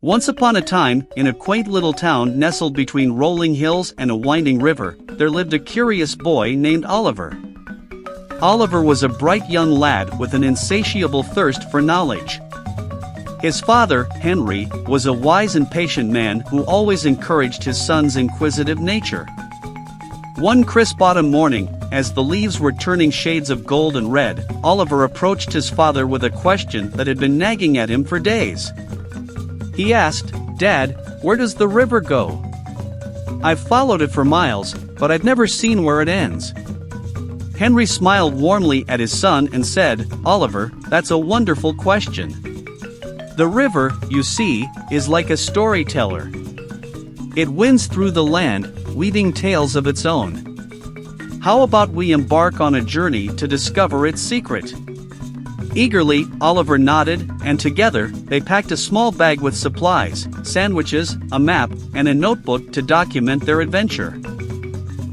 Once upon a time, in a quaint little town nestled between rolling hills and a winding river, there lived a curious boy named Oliver. Oliver was a bright young lad with an insatiable thirst for knowledge. His father, Henry, was a wise and patient man who always encouraged his son's inquisitive nature. One crisp autumn morning, as the leaves were turning shades of gold and red, Oliver approached his father with a question that had been nagging at him for days. He asked, "Dad, where does the river go? I've followed it for miles, but I've never seen where it ends." Henry smiled warmly at his son and said, "Oliver, that's a wonderful question. The river, you see, is like a storyteller. It winds through the land, weaving tales of its own. How about we embark on a journey to discover its secret?" Eagerly, Oliver nodded, and together, they packed a small bag with supplies, sandwiches, a map, and a notebook to document their adventure.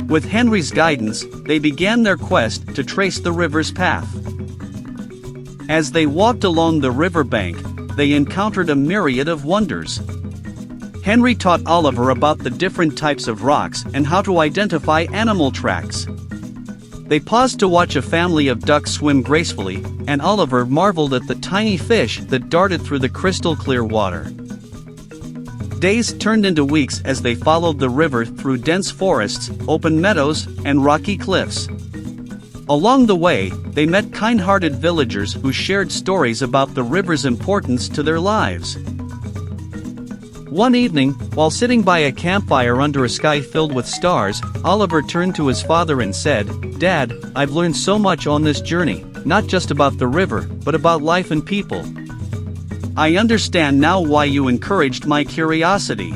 With Henry's guidance, they began their quest to trace the river's path. As they walked along the riverbank, they encountered a myriad of wonders. Henry taught Oliver about the different types of rocks and how to identify animal tracks. They paused to watch a family of ducks swim gracefully, and Oliver marveled at the tiny fish that darted through the crystal-clear water. Days turned into weeks as they followed the river through dense forests, open meadows, and rocky cliffs. Along the way, they met kind-hearted villagers who shared stories about the river's importance to their lives. One evening, while sitting by a campfire under a sky filled with stars, Oliver turned to his father and said, "Dad, I've learned so much on this journey, not just about the river, but about life and people. I understand now why you encouraged my curiosity."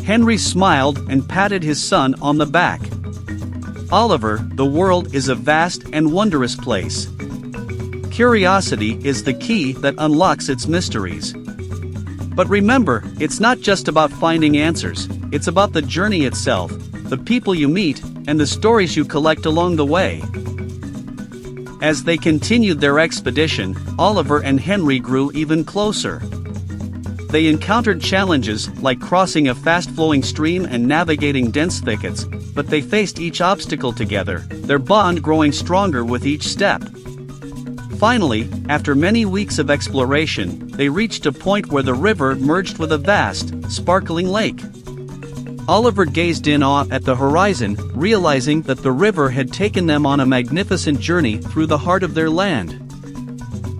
Henry smiled and patted his son on the back. "Oliver, the world is a vast and wondrous place. Curiosity is the key that unlocks its mysteries. But remember, it's not just about finding answers, it's about the journey itself, the people you meet, and the stories you collect along the way." As they continued their expedition, Oliver and Henry grew even closer. They encountered challenges like crossing a fast-flowing stream and navigating dense thickets, but they faced each obstacle together, their bond growing stronger with each step. Finally, after many weeks of exploration, they reached a point where the river merged with a vast, sparkling lake. Oliver gazed in awe at the horizon, realizing that the river had taken them on a magnificent journey through the heart of their land.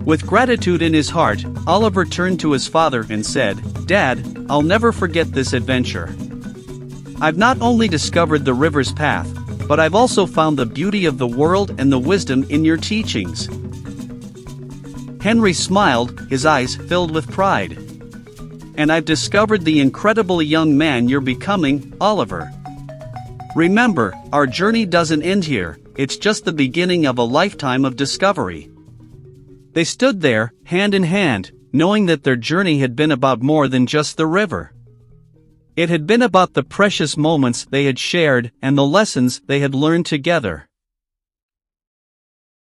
With gratitude in his heart, Oliver turned to his father and said, "Dad, I'll never forget this adventure. I've not only discovered the river's path, but I've also found the beauty of the world and the wisdom in your teachings." Henry smiled, his eyes filled with pride. "And I've discovered the incredible young man you're becoming, Oliver. Remember, our journey doesn't end here, it's just the beginning of a lifetime of discovery." They stood there, hand in hand, knowing that their journey had been about more than just the river. It had been about the precious moments they had shared and the lessons they had learned together.